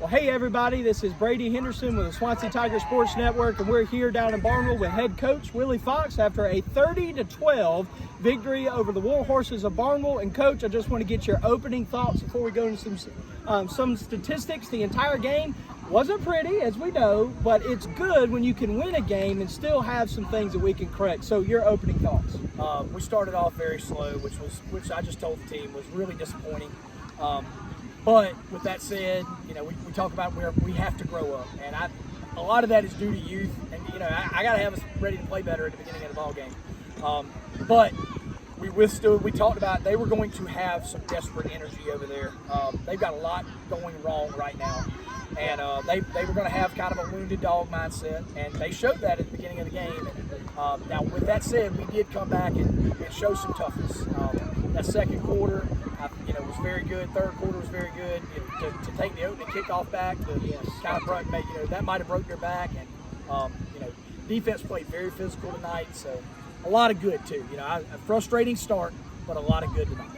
Well, hey everybody, this is Brady Henderson with the Swansea Tiger Sports Network, and we're here down in Barnwell with head coach Willie Fox after a 30-12 victory over the War Horses of Barnwell. And coach, I just want to get your opening thoughts before we go into some statistics. The entire game wasn't pretty, as we know, but it's good when you can win a game and still have some things that we can correct. So your opening thoughts. We started off very slow, which I just told the team was really disappointing. But with that said, you know, we talk about where we have to grow up, and a lot of that is due to youth. And you know, I got to have us ready to play better at the beginning of the ball game. But we withstood. We talked about they were going to have some desperate energy over there. They've got a lot going wrong right now, and they were going to have kind of a wounded dog mindset, and they showed that at the beginning of the game. And, now, with that said, we did come back and show some toughness. That second quarter, was very good. Third quarter was very good. To take the opening kickoff back, kind of broke, that might have broke their back. And defense played very physical tonight. So a lot of good too. A frustrating start, but a lot of good tonight.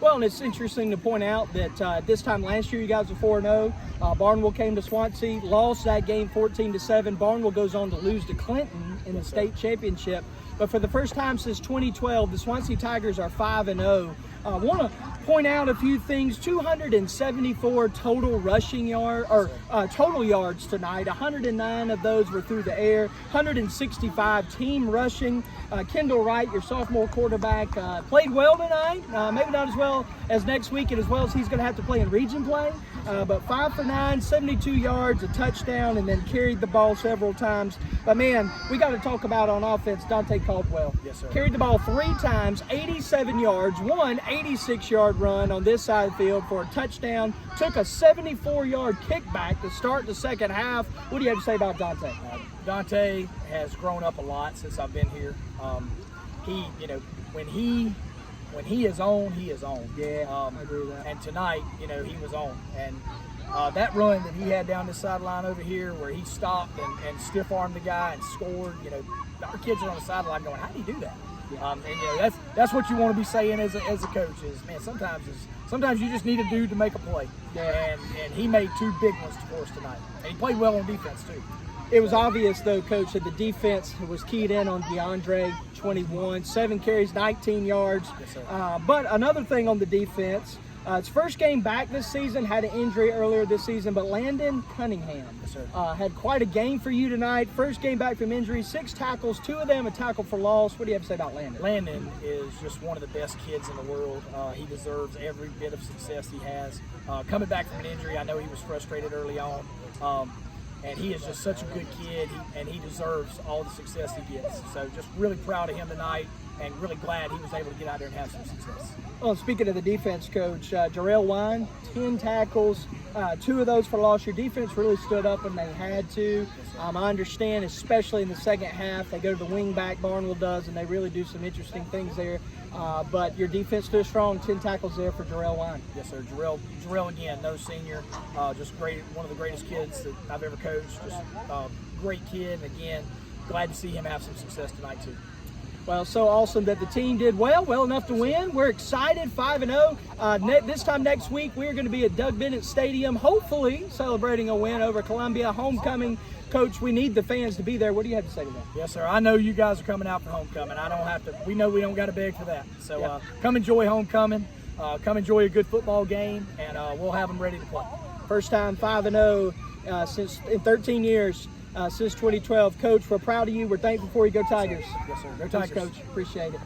Well, and it's interesting to point out that this time last year you guys were 4-0. Barnwell came to Swansea, lost that game 14-7. Barnwell goes on to lose to Clinton in the state championship. But for the first time since 2012, the Swansea Tigers are 5-0. I want to point out a few things. 274 total rushing total yards tonight. 109 of those were through the air. 165 team rushing. Kendall Wright, your sophomore quarterback, played well tonight. Maybe not as well as next week and as well as he's going to have to play in region play. But 5 for 9, 72 yards, a touchdown, and then carried the ball several times. But man, we got to talk about on offense, Dante Caldwell. Yes, sir. Carried the ball 3 times, 87 yards, one 86-yard run on this side of the field for a touchdown. Took a 74-yard kickback to start the second half. What do you have to say about Dante? Dante has grown up a lot since I've been here. When he is on, he is on. Yeah, I agree with that. And tonight, he was on. And that run that he had down the sideline over here where he stopped and stiff-armed the guy and scored, our kids are on the sideline going, how do you do that? Yeah. And that's what you want to be saying as a coach is, man, sometimes you just need a dude to make a play. Yeah. And he made 2 big ones for us tonight. And he played well on defense, too. It was obvious, though, Coach, that the defense was keyed in on DeAndre, 21, 7 carries, 19 yards. Yes, sir. But another thing on the defense, it's first game back this season, had an injury earlier this season, but Landon Cunningham Yes, sir. had quite a game for you tonight. First game back from injury, 6 tackles, 2 of them a tackle for loss. What do you have to say about Landon? Landon is just one of the best kids in the world. He deserves every bit of success he has. Coming back from an injury, I know he was frustrated early on. And he is just such a good kid, and he deserves all the success he gets. So just really proud of him tonight and really glad he was able to get out there and have some success. Well, speaking of the defense, Coach, Jarrell Wine, 10 tackles, 2 of those for loss. Your defense really stood up when they had to. I understand, especially in the second half, they go to the wing back, Barnwell does, and they really do some interesting things there. But your defense stood strong, 10 tackles there for Jarrell Wine. Yes, sir. Jarrell again, no senior, just great, one of the greatest kids that I've ever coached. Just great kid, and again, glad to see him have some success tonight too. Well, so awesome that the team did well enough to win. We're excited, 5-0. This time next week, we're going to be at Doug Bennett Stadium, hopefully celebrating a win over Columbia. Homecoming. Coach, we need the fans to be there. What do you have to say to that? Yes, sir. I know you guys are coming out for homecoming. I don't have to. We know we don't got to beg for that. So come enjoy homecoming. Come enjoy a good football game, and we'll have them ready to play. First time 5-0 since in 13 years. Since 2012. Coach, we're proud of you. We're thankful for you. Go Tigers. Yes, sir. Go Tigers. Thanks, Coach. Appreciate it.